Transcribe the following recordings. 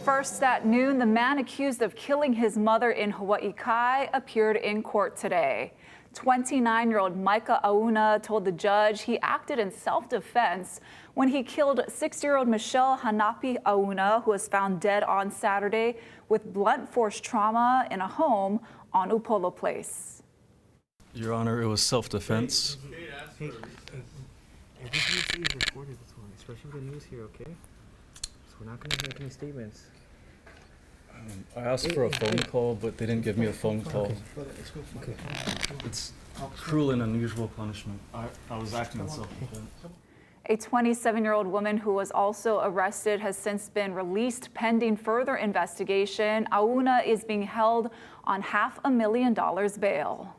First at noon, the man accused of killing his mother in Hawaii Kauai appeared in court today. 29-year-old Micah Auna told the judge he acted in self-defense when he killed 60-year-old Michelle Hanapi Auna, who was found dead on Saturday with blunt force trauma in a home on Upolo Place. Your Honor, it was self-defense. Hey, everything is recorded, this one, especially the news here, okay? So we're not going to make any statements. I asked for a phone call, but they didn't give me a phone call. Okay. It's cruel and unusual punishment. I was acting in self-defense. A 27-year-old woman who was also arrested has since been released pending further investigation. Auna is being held on $500,000 bail.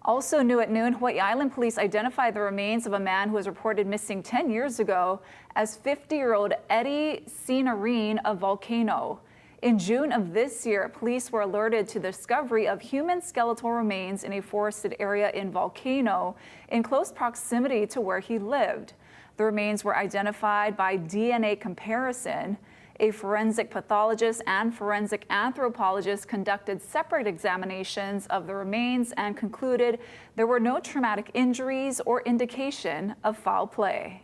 Also new at noon, Hawaii Island police identified the remains of a man who was reported missing 10 years ago as 50-year-old Eddie Sinarine of Volcano. In June of this year, police were alerted to the discovery of human skeletal remains in a forested area in Volcano in close proximity to where he lived. The remains were identified by DNA comparison. A forensic pathologist and forensic anthropologist conducted separate examinations of the remains and concluded there were no traumatic injuries or indication of foul play.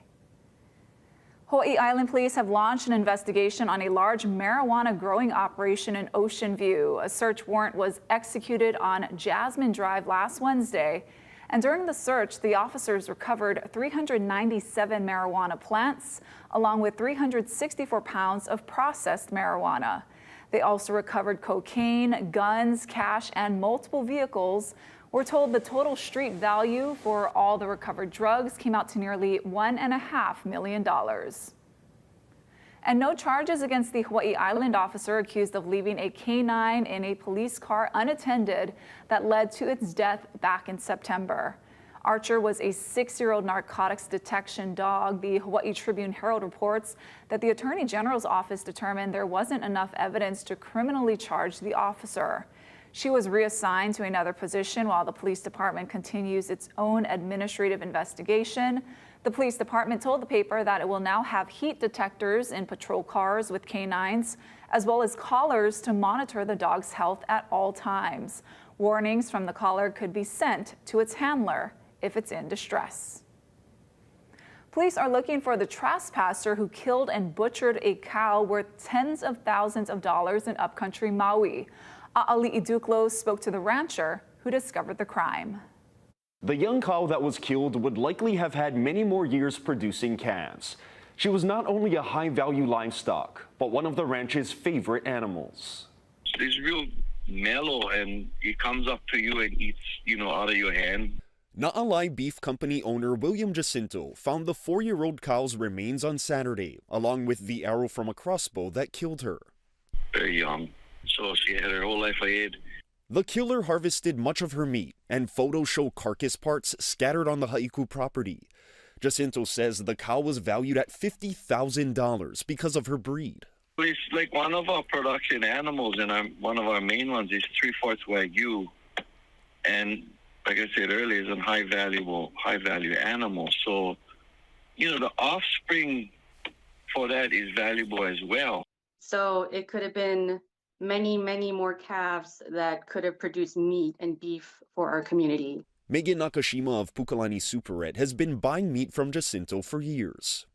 Hawaii Island police have launched an investigation on a large marijuana growing operation in Ocean View. A search warrant was executed on Jasmine Drive last Wednesday. And during the search, the officers recovered 397 marijuana plants, along with 364 pounds of processed marijuana. They also recovered cocaine, guns, cash, and multiple vehicles. We're told the total street value for all the recovered drugs came out to nearly $1.5 million. And no charges against the Hawaii Island officer accused of leaving a canine in a police car unattended that led to its death back in September. Archer was a 6-year-old narcotics detection dog. The Hawaii Tribune-Herald reports that the Attorney General's office determined there wasn't enough evidence to criminally charge the officer. She was reassigned to another position while the police department continues its own administrative investigation. The police department told the paper that it will now have heat detectors in patrol cars with canines, as well as collars to monitor the dog's health at all times. Warnings from the collar could be sent to its handler if it's in distress. Police are looking for the trespasser who killed and butchered a cow worth tens of thousands of dollars in upcountry Maui. A'ali'i Duklo spoke to the rancher who discovered the crime. The young cow that was killed would likely have had many more years producing calves. She was not only a high-value livestock, but one of the ranch's favorite animals. He's real mellow, and he comes up to you and eats, out of your hand. Na'alai Beef Company owner William Jacinto found the 4-year-old cow's remains on Saturday, along with the arrow from a crossbow that killed her. Very young, so she had her whole life ahead. The killer harvested much of her meat, and photos show carcass parts scattered on the Haiku property. Jacinto says the cow was valued at $50,000 because of her breed. It's like one of our production animals, and one of our main ones is 3/4 Wagyu. And like I said earlier, it's a high-value animal. So, the offspring for that is valuable as well. So it could have been many, many more calves that could have produced meat and beef for our community. Megan Nakashima of Pukalani Superette has been buying meat from Jacinto for years.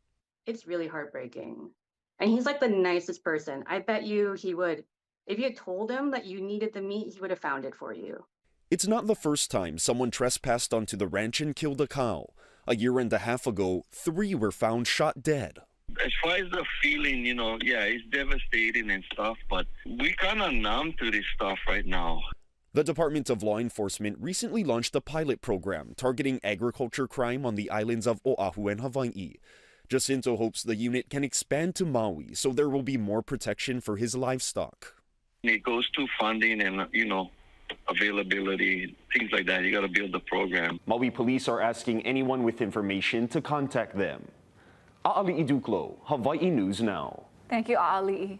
It's really heartbreaking. And he's like the nicest person. I bet you he would, if you had told him that you needed the meat, he would have found it for you. It's not the first time someone trespassed onto the ranch and killed a cow. A year and a half ago, 3 were found shot dead. As far as the feeling, it's devastating and stuff, but we kind of numb to this stuff right now. The Department of Law Enforcement recently launched a pilot program targeting agriculture crime on the islands of Oahu and Hawaii. Jacinto hopes the unit can expand to Maui so there will be more protection for his livestock. It goes to funding and, availability, things like that. You got to build the program. Maui police are asking anyone with information to contact them. A'ali'i Duklo, Hawaii News Now. Thank you, A'ali'i.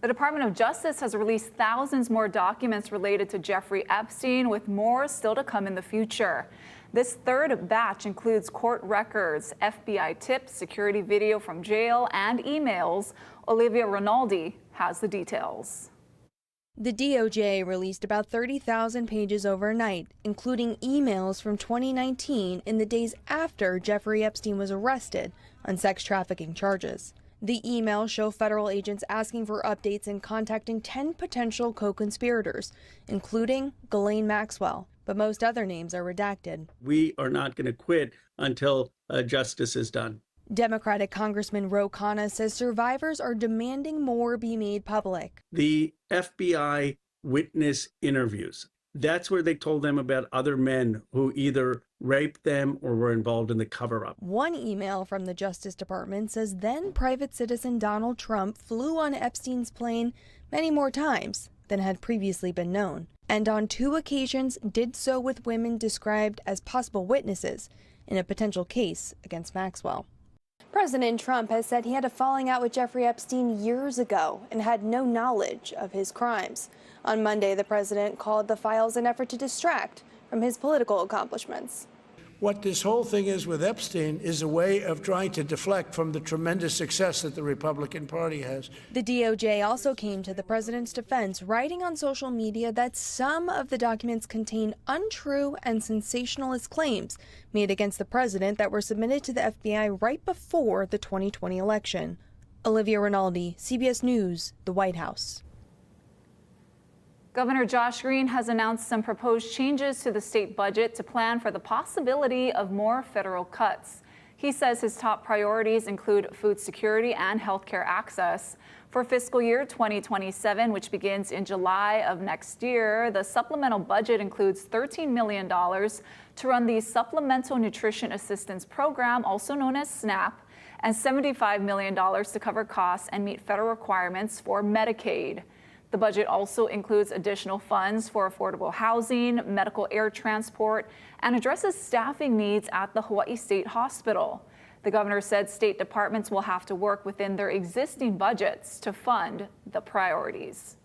The Department of Justice has released thousands more documents related to Jeffrey Epstein, with more still to come in the future. This third batch includes court records, FBI tips, security video from jail, and emails. Olivia Rinaldi has the details. The DOJ released about 30,000 pages overnight, including emails from 2019 in the days after Jeffrey Epstein was arrested on sex trafficking charges. The emails show federal agents asking for updates and contacting 10 potential co-conspirators, including Ghislaine Maxwell, but most other names are redacted. We are not going to quit until justice is done. Democratic Congressman Ro Khanna says survivors are demanding more be made public. The FBI witness interviews, that's where they told them about other men who either raped them or were involved in the cover-up. One email from the Justice Department says then private citizen Donald Trump flew on Epstein's plane many more times than had previously been known, and on 2 occasions did so with women described as possible witnesses in a potential case against Maxwell. President Trump has said he had a falling out with Jeffrey Epstein years ago and had no knowledge of his crimes. On Monday, the president called the files an effort to distract from his political accomplishments. What this whole thing is with Epstein is a way of trying to deflect from the tremendous success that the Republican Party has. The DOJ also came to the president's defense, writing on social media that some of the documents contain untrue and sensationalist claims made against the president that were submitted to the FBI right before the 2020 election. Olivia Rinaldi, CBS News, the White House. Governor Josh Green has announced some proposed changes to the state budget to plan for the possibility of more federal cuts. He says his top priorities include food security and healthcare access. For fiscal year 2027, which begins in July of next year, the supplemental budget includes $13 million to run the Supplemental Nutrition Assistance Program, also known as SNAP, and $75 million to cover costs and meet federal requirements for Medicaid. The budget also includes additional funds for affordable housing, medical air transport, and addresses staffing needs at the Hawaii State Hospital. The governor said state departments will have to work within their existing budgets to fund the priorities.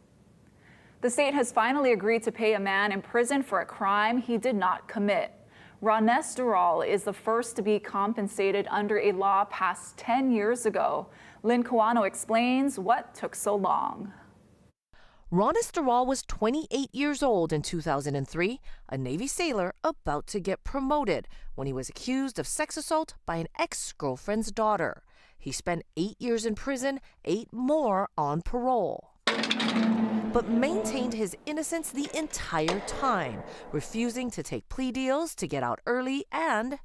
The state has finally agreed to pay a man in prison for a crime he did not commit. Rones Dural is the first to be compensated under a law passed 10 years ago. Lynn Kawano explains what took so long. Rones Dural was 28 years old in 2003, a Navy sailor about to get promoted when he was accused of sex assault by an ex-girlfriend's daughter. He spent 8 years in prison, 8 more on parole, but maintained his innocence the entire time, refusing to take plea deals to get out early and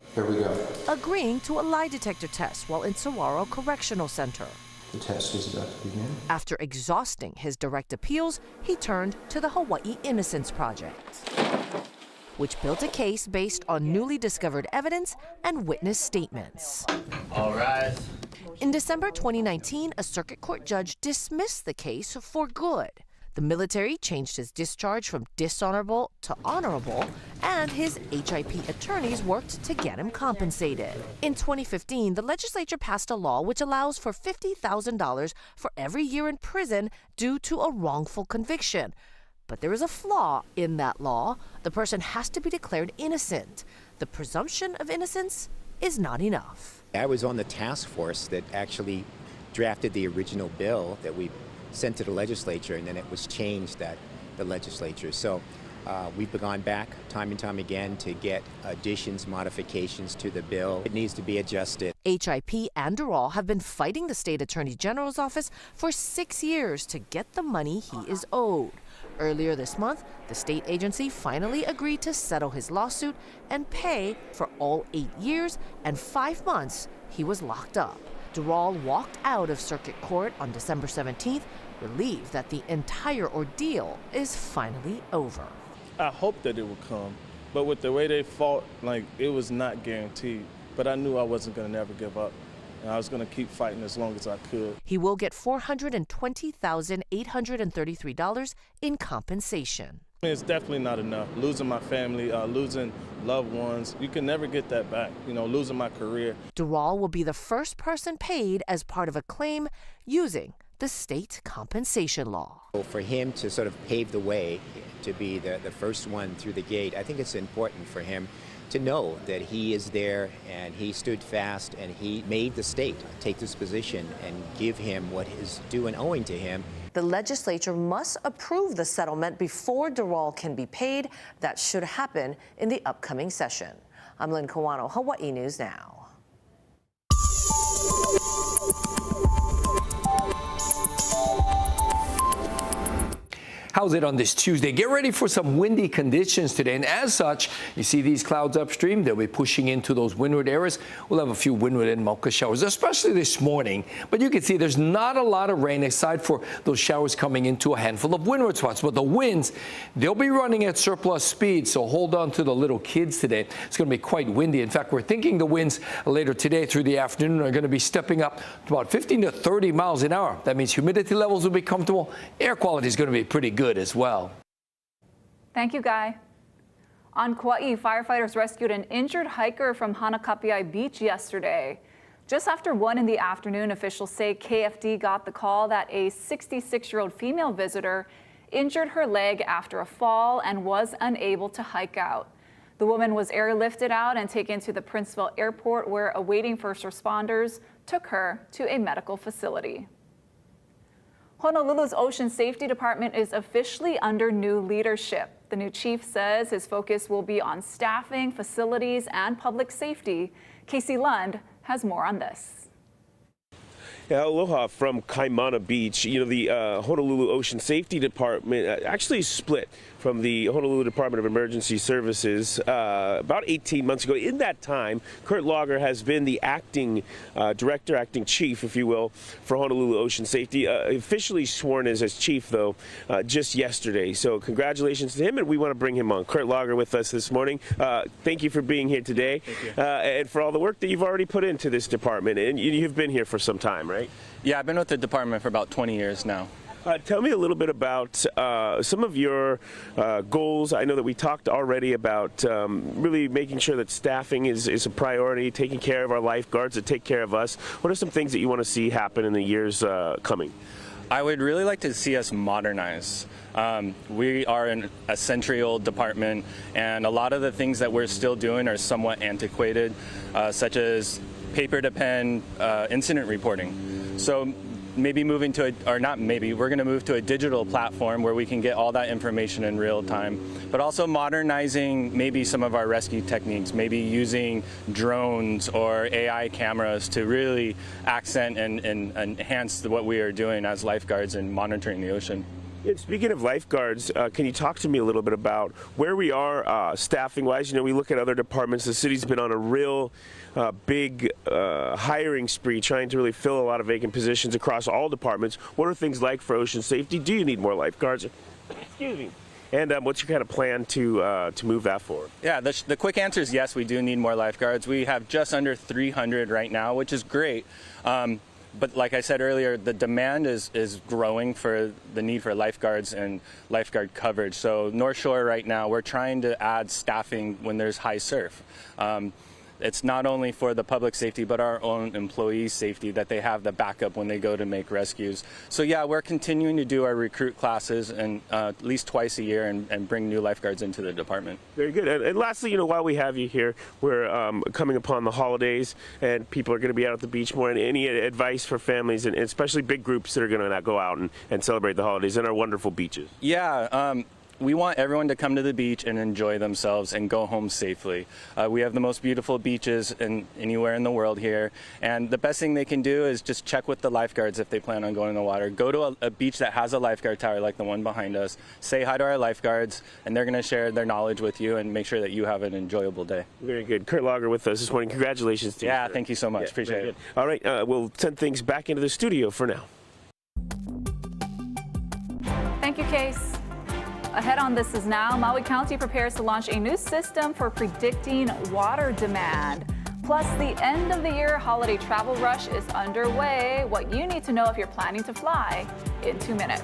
agreeing to a lie detector test while in Saguaro Correctional Center. The test is about to begin. After exhausting his direct appeals, he turned to the Hawaii Innocence Project, which built a case based on newly discovered evidence and witness statements. All rise. In December 2019, a circuit court judge dismissed the case for good. The military changed his discharge from dishonorable to honorable, and his HIP attorneys worked to get him compensated. In 2015, the legislature passed a law which allows for $50,000 for every year in prison due to a wrongful conviction. But there is a flaw in that law. The person has to be declared innocent. The presumption of innocence is not enough. I was on the task force that actually drafted the original bill that we sent to the legislature, and then it was changed at the legislature. So we've gone back time and time again to get additions, modifications to the bill. It needs to be adjusted. HIP and Dural have been fighting the state attorney general's office for 6 years to get the money he is owed. Earlier this month, the state agency finally agreed to settle his lawsuit and pay for all 8 years and 5 months he was locked up. Dural walked out of circuit court on December 17th, relieved that the entire ordeal is finally over. I hoped that it would come, but with the way they fought, it was not guaranteed. But I knew I wasn't going to never give up, and I was going to keep fighting as long as I could. He will get $420,833 in compensation. It's definitely not enough. Losing my family, losing loved ones, you can never get that back. Losing my career. Dural will be the first person paid as part of a claim using the state compensation law. For him to sort of pave the way to be the first one through the gate, I think it's important for him to know that he is there and he stood fast and he made the state take this position and give him what is due and owing to him. The legislature must approve the settlement before Dural can be paid. That should happen in the upcoming session. I'm Lynn Kawano, Hawaii News Now. How's it on this Tuesday? Get ready for some windy conditions today. And as such, you see these clouds upstream, they'll be pushing into those windward areas. We'll have a few windward and Mocha showers, especially this morning. But you can see there's not a lot of rain aside for those showers coming into a handful of windward spots. But the winds, they'll be running at surplus speed. So hold on to the little kids today. It's going to be quite windy. In fact, we're thinking the winds later today through the afternoon are going to be stepping up to about 15 to 30 miles an hour. That means humidity levels will be comfortable. Air quality is going to be pretty good as well. Thank you, Guy. On Kauai, firefighters rescued an injured hiker from Hanakapiai Beach yesterday. Just after 1 in the afternoon, officials say KFD got the call that a 66-year-old female visitor injured her leg after a fall and was unable to hike out. The woman was airlifted out and taken to the Princeville Airport, where awaiting first responders took her to a medical facility. Honolulu's Ocean Safety Department is officially under new leadership. The new chief says his focus will be on staffing, facilities, and public safety. Casey Lund has more on this. Yeah, aloha from Kaimana Beach. You know, the Honolulu Ocean Safety Department actually split from the Honolulu Department of Emergency Services about 18 months ago. In that time, Kurt Lager has been the acting director, acting chief, if you will, for Honolulu Ocean Safety. Officially sworn as chief, though, just yesterday. So congratulations to him, and we want to bring him on. Kurt Lager with us this morning. Thank you for being here today, and for all the work that you've already put into this department. And you've been here for some time, right? Yeah, I've been with the department for about 20 years now. Tell me a little bit about some of your goals. I know that we talked already about really making sure that staffing is a priority, taking care of our lifeguards that take care of us. What are some things that you want to see happen in the years coming? I would really like to see us modernize. We are a century-old department, and a lot of the things that we're still doing are somewhat antiquated, such as paper-to-pen incident reporting. So maybe moving to we're going to move to a digital platform where we can get all that information in real time, but also modernizing maybe some of our rescue techniques, maybe using drones or AI cameras to really accent and enhance what we are doing as lifeguards and monitoring the ocean. And speaking of lifeguards, can you talk to me a little bit about where we are staffing-wise? You know, we look at other departments. The city's been on a real big hiring spree, trying to really fill a lot of vacant positions across all departments. What are things like for ocean safety? Do you need more lifeguards? Excuse me. And what's your kind of plan to move that forward? Yeah, the quick answer is yes, we do need more lifeguards. We have just under 300 right now, which is great. But like I said earlier, the demand is growing for the need for lifeguards and lifeguard coverage. So North Shore right now, we're trying to add staffing when there's high surf. It's not only for the public safety, but our own employees' safety, that they have the backup when they go to make rescues. So yeah, we're continuing to do our recruit classes and at least twice a year and bring new lifeguards into the department. Very good. And lastly, you know, while we have you here, we're coming upon the holidays and people are going to be out at the beach more. And any advice for families and especially big groups that are going to go out and celebrate the holidays in our wonderful beaches? Yeah. We want everyone to come to the beach and enjoy themselves and go home safely. We have the most beautiful beaches anywhere in the world here, and the best thing they can do is just check with the lifeguards if they plan on going in the water. Go to a beach that has a lifeguard tower like the one behind us. Say hi to our lifeguards, and they're going to share their knowledge with you and make sure that you have an enjoyable day. Very good. Kurt Lager with us this morning. Congratulations to you. Yeah, thank you so much. Appreciate it. All right, we'll send things back into the studio for now. Thank you, Case. Ahead on This Is Now, Maui County prepares to launch a new system for predicting water demand. Plus, the end of the year holiday travel rush is underway. What you need to know if you're planning to fly in 2 minutes.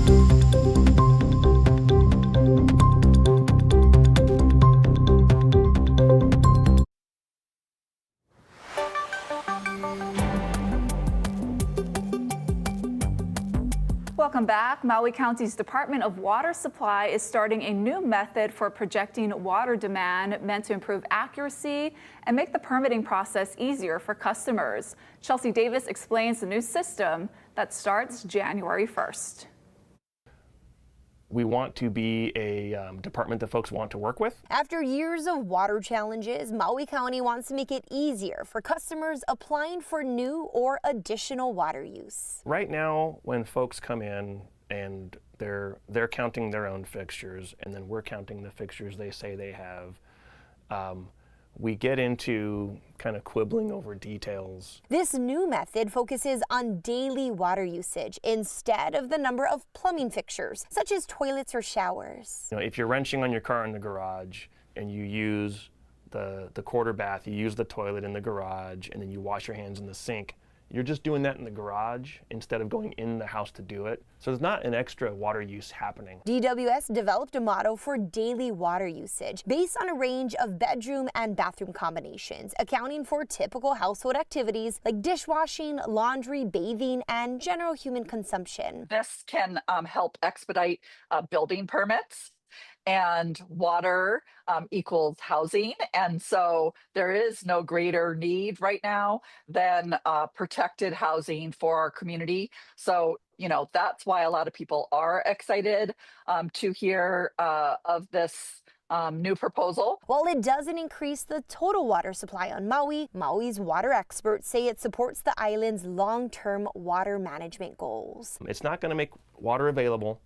Welcome back. Maui County's Department of Water Supply is starting a new method for projecting water demand meant to improve accuracy and make the permitting process easier for customers. Chelsea Davis explains the new system that starts January 1st. We want to be a department that folks want to work with. After years of water challenges, Maui County wants to make it easier for customers applying for new or additional water use. Right now, when folks come in and they're counting their own fixtures, and then we're counting the fixtures they say they have, we get into kind of quibbling over details. This new method focuses on daily water usage instead of the number of plumbing fixtures, such as toilets or showers. You know, if you're wrenching on your car in the garage and you use the quarter bath, you use the toilet in the garage, and then you wash your hands in the sink, you're just doing that in the garage instead of going in the house to do it. So there's not an extra water use happening. DWS developed a model for daily water usage based on a range of bedroom and bathroom combinations, accounting for typical household activities like dishwashing, laundry, bathing, and general human consumption. This can help expedite building permits. And water equals housing. And so there is no greater need right now than protected housing for our community. So, you know, that's why a lot of people are excited to hear of this new proposal. While it doesn't increase the total water supply on Maui, Maui's water experts say it supports the island's long-term water management goals. It's not going to make water available.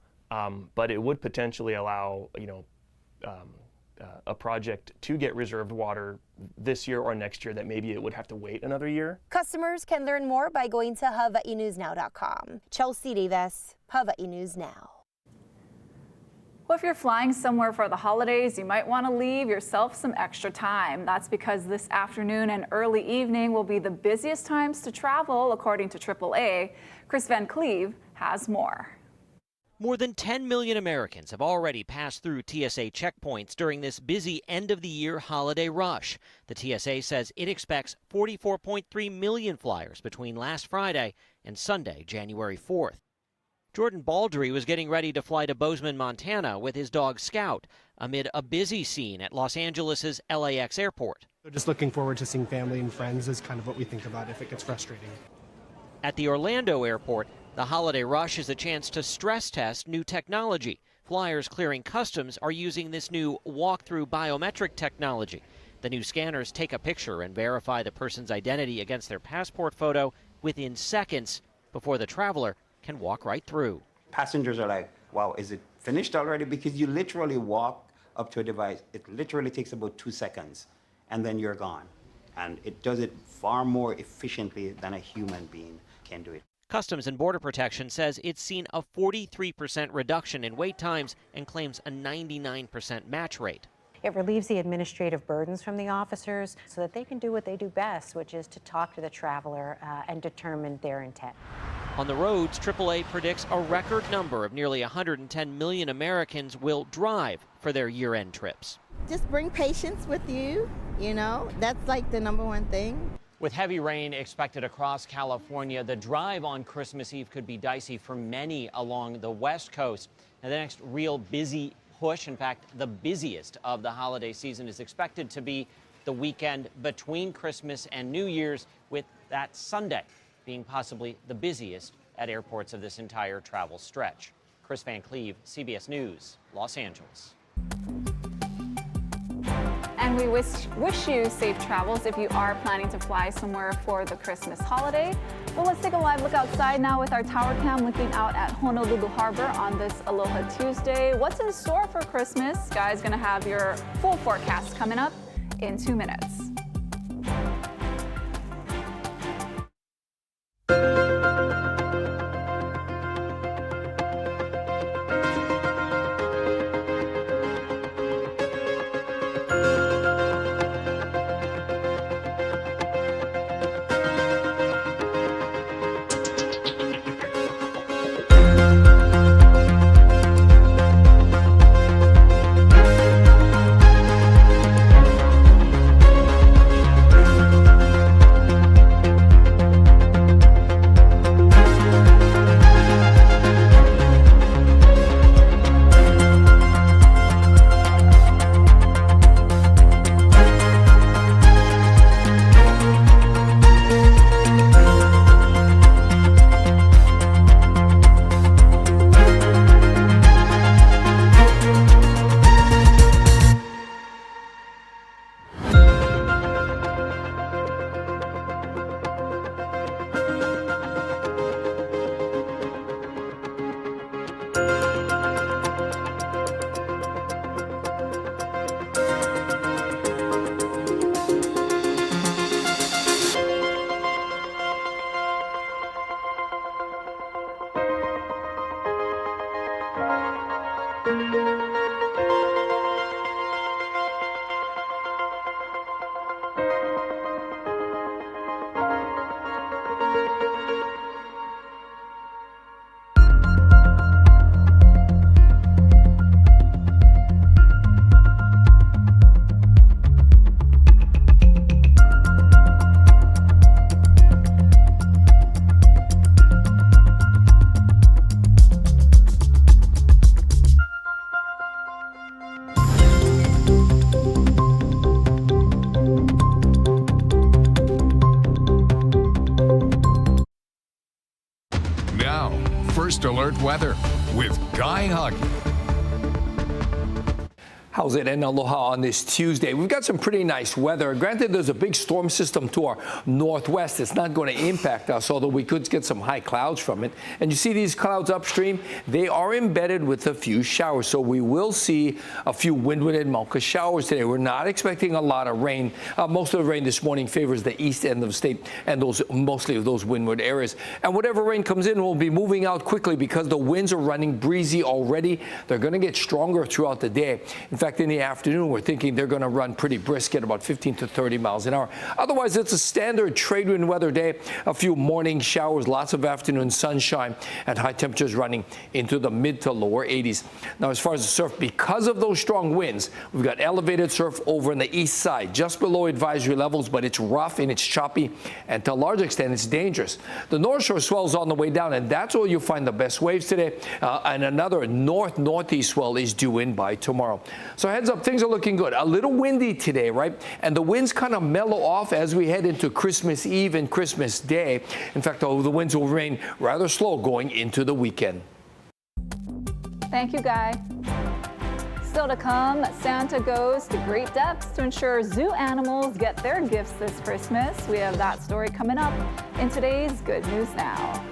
But it would potentially allow, you know, a project to get reserved water this year or next year that maybe it would have to wait another year. Customers can learn more by going to hawaiinewsnow.com. Chelsea Davis, Hawaii News Now. Well, if you're flying somewhere for the holidays, you might want to leave yourself some extra time. That's because this afternoon and early evening will be the busiest times to travel, according to AAA. Chris Van Cleve has more. More than 10 million Americans have already passed through TSA checkpoints during this busy end-of-the-year holiday rush. The TSA says it expects 44.3 million flyers between last Friday and Sunday, January 4th. Jordan Baldry was getting ready to fly to Bozeman, Montana with his dog Scout amid a busy scene at Los Angeles' LAX airport. So just looking forward to seeing family and friends is kind of what we think about if it gets frustrating. At the Orlando airport, the holiday rush is a chance to stress test new technology. Flyers clearing customs are using this new walk-through biometric technology. The new scanners take a picture and verify the person's identity against their passport photo within seconds before the traveler can walk right through. Passengers are like, wow, is it finished already? Because you literally walk up to a device. It literally takes about 2 seconds, and then you're gone. And it does it far more efficiently than a human being can do it. Customs and Border Protection says it's seen a 43% reduction in wait times and claims a 99% match rate. It relieves the administrative burdens from the officers so that they can do what they do best, which is to talk to the traveler and determine their intent. On the roads, AAA predicts a record number of nearly 110 million Americans will drive for their year-end trips. Just bring patience with you, you know, that's like the number one thing. With heavy rain expected across California, the drive on Christmas Eve could be dicey for many along the West Coast. Now, the next real busy push, in fact, the busiest of the holiday season, is expected to be the weekend between Christmas and New Year's, with that Sunday being possibly the busiest at airports of this entire travel stretch. Chris Van Cleve, CBS News, Los Angeles. And we wish you safe travels if you are planning to fly somewhere for the Christmas holiday. Well, let's take a live look outside now with our tower cam looking out at Honolulu Harbor on this Aloha Tuesday. What's in store for Christmas? Sky's gonna have your full forecast coming up in 2 minutes. First Alert Weather with Guy Huggy. How's it, and aloha on this Tuesday? We've got some pretty nice weather. Granted, there's a big storm system to our northwest. It's not going to impact us, although we could get some high clouds from it. And you see these clouds upstream? They are embedded with a few showers, so we will see a few windward and Mauka showers today. We're not expecting a lot of rain. Most of the rain this morning favors the east end of the state and mostly those windward areas. And whatever rain comes in will be moving out quickly because the winds are running breezy already. They're going to get stronger throughout the day. In fact, in the afternoon, we're thinking they're going to run pretty brisk at about 15 to 30 miles an hour. Otherwise, it's a standard trade wind weather day. A few morning showers, lots of afternoon sunshine, and high temperatures running into the mid to lower 80s. Now, as far as the surf, because of those strong winds, we've got elevated surf over on the east side, just below advisory levels, but it's rough and it's choppy, and to a large extent, it's dangerous. The North Shore swells on the way down, and that's where you'll find the best waves today. And another north-northeast swell is due in by tomorrow. So heads up, things are looking good. A little windy today, right? And the winds kind of mellow off as we head into Christmas Eve and Christmas Day. In fact, the winds will remain rather slow going into the weekend. Thank you, Guy. Still to come, Santa goes to great depths to ensure zoo animals get their gifts this Christmas. We have that story coming up in today's Good News Now.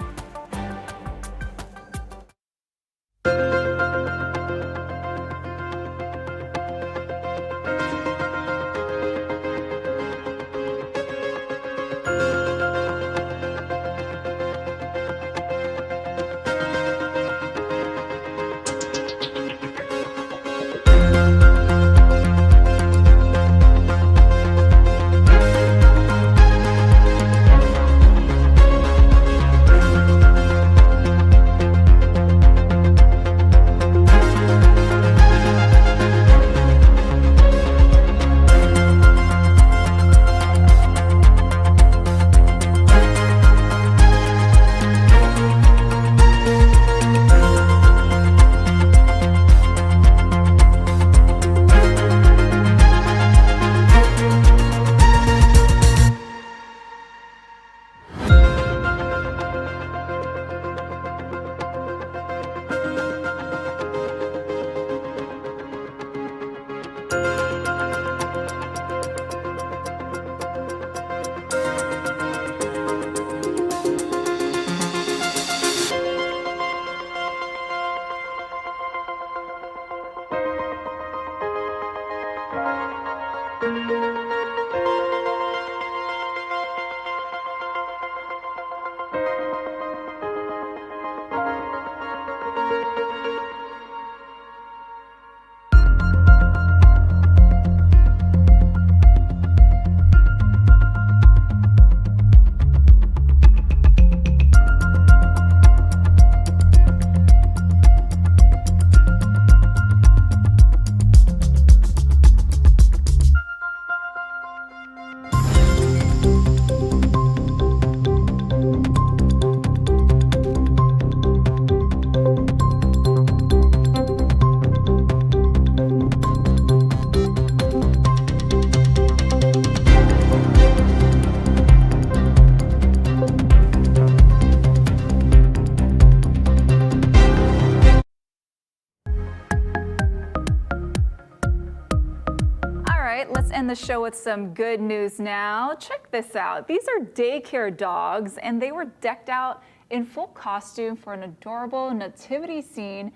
Let's end the show with some good news now. Check this out. These are daycare dogs, and they were decked out in full costume for an adorable nativity scene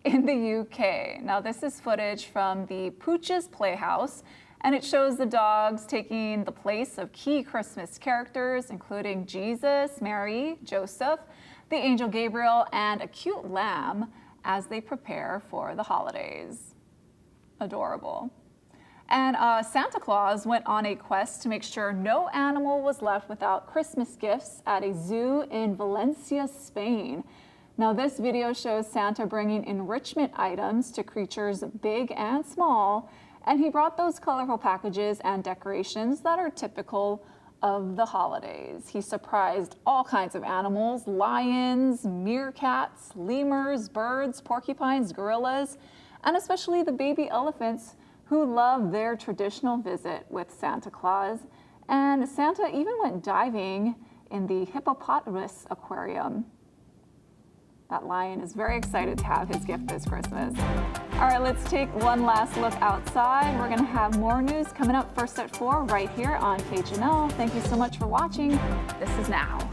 in the UK. Now, this is footage from the Pooch's Playhouse, and it shows the dogs taking the place of key Christmas characters, including Jesus, Mary, Joseph, the angel Gabriel, and a cute lamb as they prepare for the holidays. Adorable. And Santa Claus went on a quest to make sure no animal was left without Christmas gifts at a zoo in Valencia, Spain. Now, this video shows Santa bringing enrichment items to creatures big and small, and he brought those colorful packages and decorations that are typical of the holidays. He surprised all kinds of animals: lions, meerkats, lemurs, birds, porcupines, gorillas, and especially the baby elephants, who love their traditional visit with Santa Claus. And Santa even went diving in the hippopotamus aquarium. That lion is very excited to have his gift this Christmas. All right, let's take one last look outside. We're going to have more news coming up first at 4 right here on KHNL. Thank you so much for watching. This is Now.